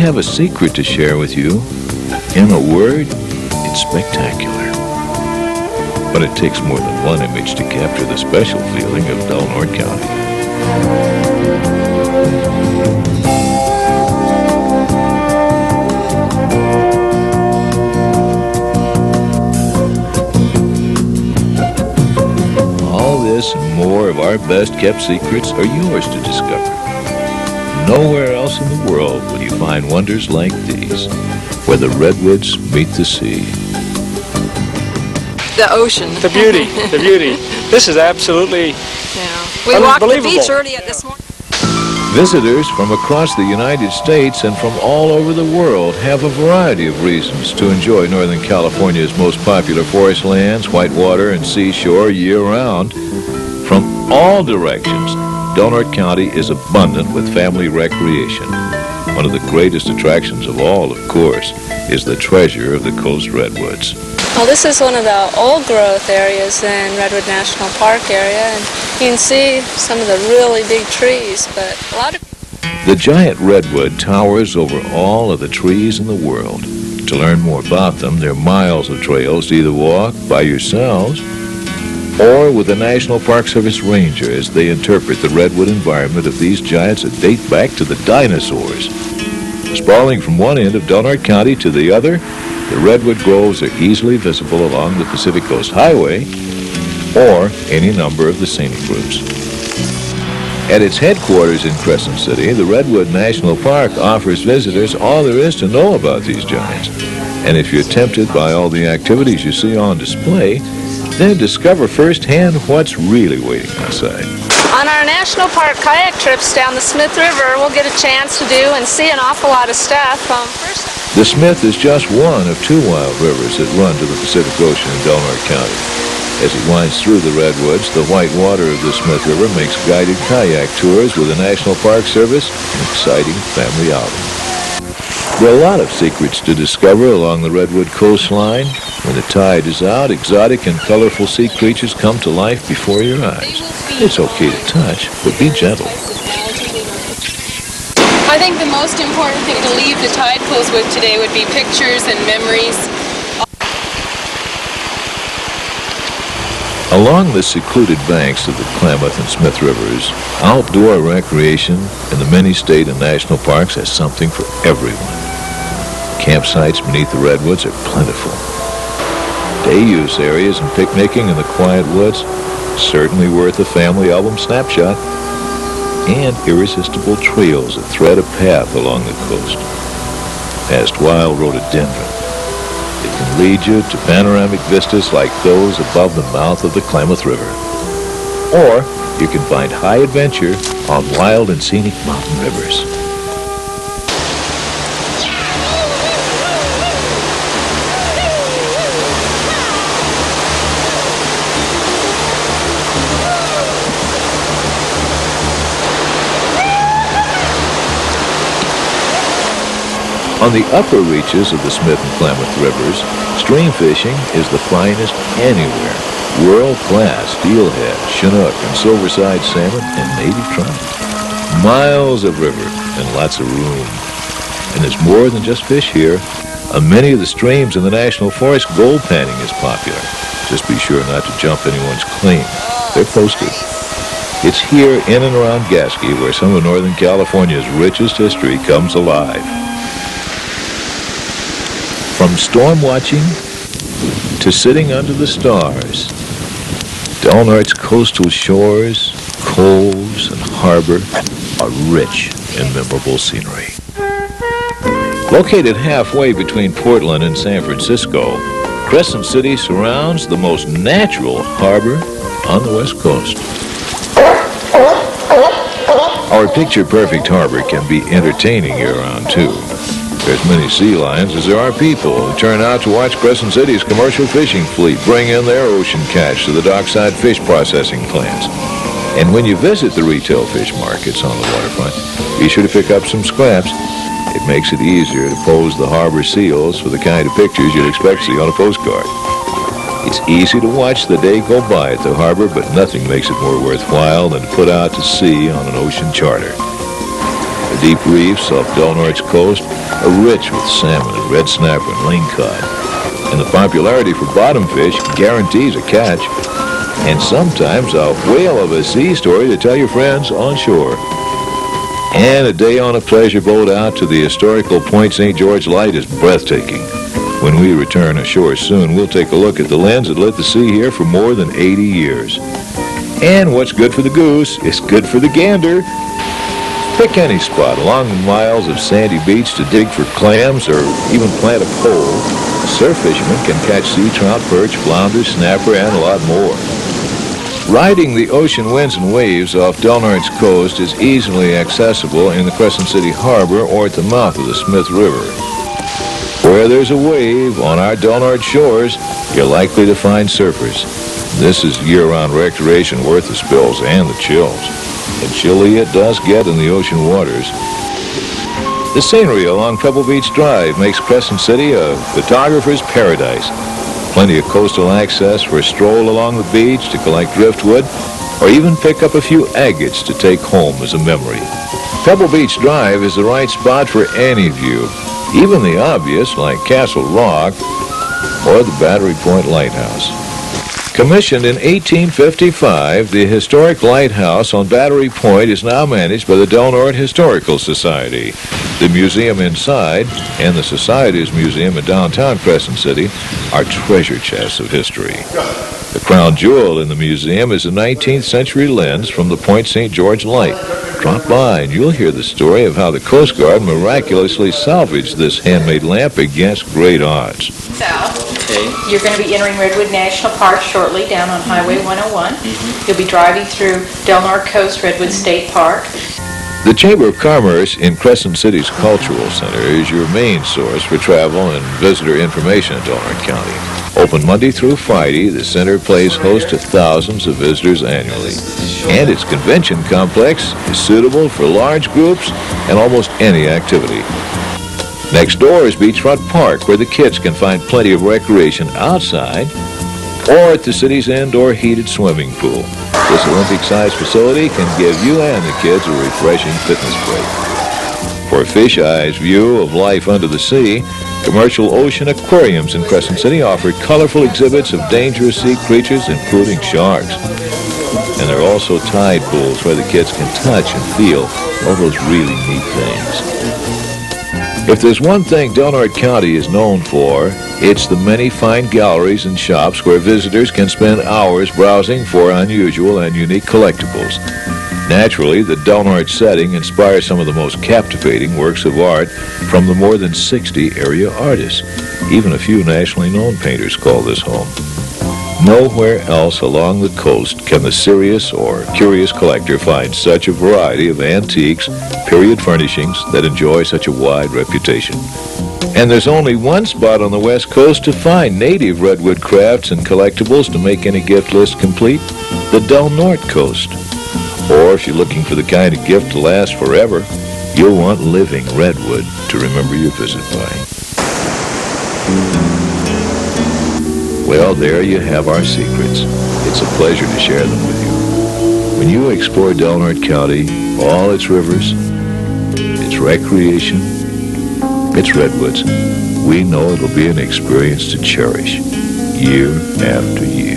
have a secret to share with you. In a word, it's spectacular. But it takes more than one image to capture the special feeling of dull Norte County. All this and more of our best kept secrets are yours to discover. Nowhere else in the world will you find wonders like these, where the redwoods meet the sea. The ocean. The beauty, the beauty. This is absolutely We walked the beach early this morning. Visitors from across the United States and from all over the world have a variety of reasons to enjoy Northern California's most popular forest lands, whitewater, and seashore year-round. From all directions, Norte County is abundant with family recreation. One of the greatest attractions of all, of course, is the treasure of the coast redwoods. Well, this is one of the old-growth areas in Redwood National Park area, and you can see some of the really big trees, but a lot of... The giant redwood towers over all of the trees in the world. To learn more about them, there are miles of trails to either walk by yourselves or with the National Park Service ranger as they interpret the redwood environment of these giants that date back to the dinosaurs. Sprawling from one end of Norte County to the other, the redwood groves are easily visible along the Pacific Coast Highway or any number of the scenic routes. At its headquarters in Crescent City, the Redwood National Park offers visitors all there is to know about these giants. And if you're tempted by all the activities you see on display, then discover firsthand what's really waiting outside. On our National Park kayak trips down the Smith River, we'll get a chance to do and see an awful lot of stuff. The Smith is just one of two wild rivers that run to the Pacific Ocean in Norte County. As it winds through the redwoods, the white water of the Smith River makes guided kayak tours with the National Park Service an exciting family outing. There are a lot of secrets to discover along the redwood coastline. When the tide is out, exotic and colorful sea creatures come to life before your eyes. It's okay to touch, but be gentle. I think the most important thing to leave the tide pools with today would be pictures and memories. Along the secluded banks of the Klamath and Smith Rivers, outdoor recreation in the many state and national parks has something for everyone. Campsites beneath the redwoods are plentiful. Day-use areas and picnicking in the quiet woods, certainly worth a family album snapshot. And irresistible trails that thread a path along the coast. Past wild rhododendron. It can lead you to panoramic vistas like those above the mouth of the Klamath River. Or you can find high adventure on wild and scenic mountain rivers. On the upper reaches of the Smith and Klamath Rivers, stream fishing is the finest anywhere. World-class steelhead, chinook, and silverside salmon and native trout. Miles of river and lots of room. And there's more than just fish here. On many of the streams in the National Forest, gold panning is popular. Just be sure not to jump anyone's claim. They're posted. It's here in and around Gasky where some of Northern California's richest history comes alive. From storm watching to sitting under the stars, Del Norte's coastal shores, coves, and harbor are rich in memorable scenery. Located halfway between Portland and San Francisco, Crescent City surrounds the most natural harbor on the West Coast. Our picture-perfect harbor can be entertaining year-round, too. There's many sea lions as there are people who turn out to watch Crescent City's commercial fishing fleet bring in their ocean catch to the dockside fish processing plants. And when you visit the retail fish markets on the waterfront, be sure to pick up some scraps. It makes it easier to pose the harbor seals for the kind of pictures you'd expect to see on a postcard. It's easy to watch the day go by at the harbor, but nothing makes it more worthwhile than to put out to sea on an ocean charter. The deep reefs off Del Norte's coast are rich with salmon and red snapper and lingcod. And the popularity for bottom fish guarantees a catch. And sometimes a whale of a sea story to tell your friends on shore. And a day on a pleasure boat out to the historical Point St. George Light is breathtaking. When we return ashore soon, we'll take a look at the lens that lit the sea here for more than 80 years. And what's good for the goose is good for the gander. Pick any spot along the miles of sandy beach to dig for clams or even plant a pole. Surf fishermen can catch sea trout, perch, flounder, snapper, and a lot more. Riding the ocean winds and waves off Del Norte's coast is easily accessible in the Crescent City Harbor or at the mouth of the Smith River. Where there's a wave on our Del Norte shores, you're likely to find surfers. This is year-round recreation worth the spills and the chills. And chilly it does get in the ocean waters. The scenery along Pebble Beach Drive makes Crescent City a photographer's paradise. Plenty of coastal access for a stroll along the beach to collect driftwood, or even pick up a few agates to take home as a memory. Pebble Beach Drive is the right spot for any view, even the obvious like Castle Rock or the Battery Point Lighthouse. Commissioned in 1855, the historic lighthouse on Battery Point is now managed by the Del Norte Historical Society. The museum inside and the Society's museum in downtown Crescent City are treasure chests of history. The crown jewel in the museum is a 19th century lens from the Point St. George Light. Drop by and you'll hear the story of how the Coast Guard miraculously salvaged this handmade lamp against great odds. Okay. You're going to be entering Redwood National Park shortly down on Highway 101. You'll be driving through Del Norte Coast Redwood State Park. The Chamber of Commerce in Crescent City's Cultural Center is your main source for travel and visitor information in Del Norte County. Open Monday through Friday, the center plays host to thousands of visitors annually. And its convention complex is suitable for large groups and almost any activity. Next door is Beachfront Park, where the kids can find plenty of recreation outside or at the city's indoor heated swimming pool. This Olympic-sized facility can give you and the kids a refreshing fitness break. For a fish-eyes view of life under the sea, commercial ocean aquariums in Crescent City offer colorful exhibits of dangerous sea creatures, including sharks. And there are also tide pools where the kids can touch and feel all those really neat things. If there's one thing Del Norte County is known for, it's the many fine galleries and shops where visitors can spend hours browsing for unusual and unique collectibles. Naturally, the Del Norte setting inspires some of the most captivating works of art from the more than 60 area artists. Even a few nationally known painters call this home. Nowhere else along the coast can the serious or curious collector find such a variety of antiques, period furnishings that enjoy such a wide reputation. And there's only one spot on the West Coast to find native redwood crafts and collectibles to make any gift list complete, the Del Norte Coast. Or if you're looking for the kind of gift to last forever, you'll want living redwood to remember your visit by. Well, there you have our secrets. It's a pleasure to share them with you. When you explore Del Norte County, all its rivers, its recreation, its redwoods, we know it'll be an experience to cherish year after year.